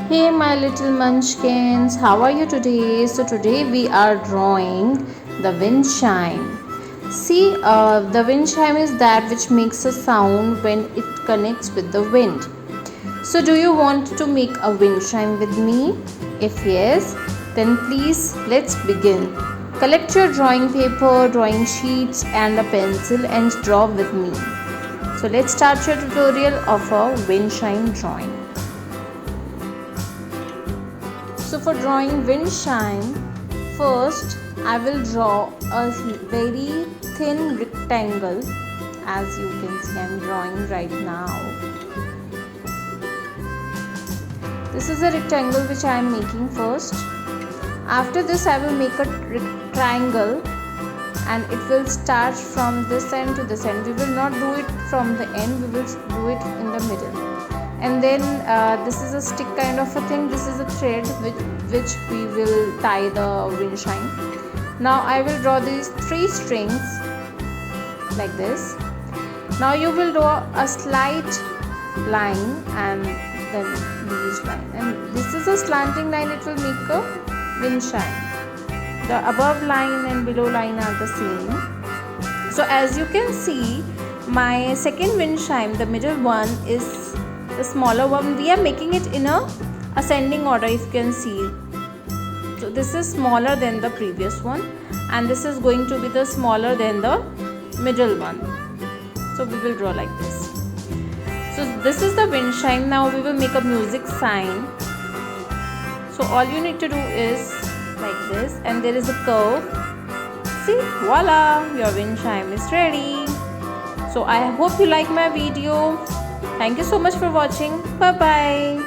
Hey my little munchkins, how are you today? So today we are drawing the wind chime. See, the wind chime is that which makes a sound when it connects with the wind. So do you want to make a wind chime with me? If yes, then please let's begin. Collect your drawing paper, drawing sheets and a pencil and draw with me. So let's start your tutorial of a wind chime drawing. So for drawing wind chime, first I will draw a very thin rectangle, as you can see I am drawing right now. This is a rectangle which I am making first. After this I will make a triangle and it will start from this end to this end. We will not do it from the end, we will do it in the middle. And then this is a stick kind of a thing. This is a thread which we will tie the wind chime. Now I will draw these 3 strings like this. Now you will draw a slight line and then these line, and this is a slanting line. It will make a wind chime. The above line and below line are the same. So as you can see, my second wind chime, the middle one, is the smaller one. We are making it in a ascending order, if you can see. So this is smaller than the previous one and this is going to be the smaller than the middle one. So we will draw like this. So this is the wind chime. Now we will make a music sign. So all you need to do is like this, and there is a curve. See, voila, your wind chime is ready. So I hope you like my video. Thank you so much for watching. Bye bye.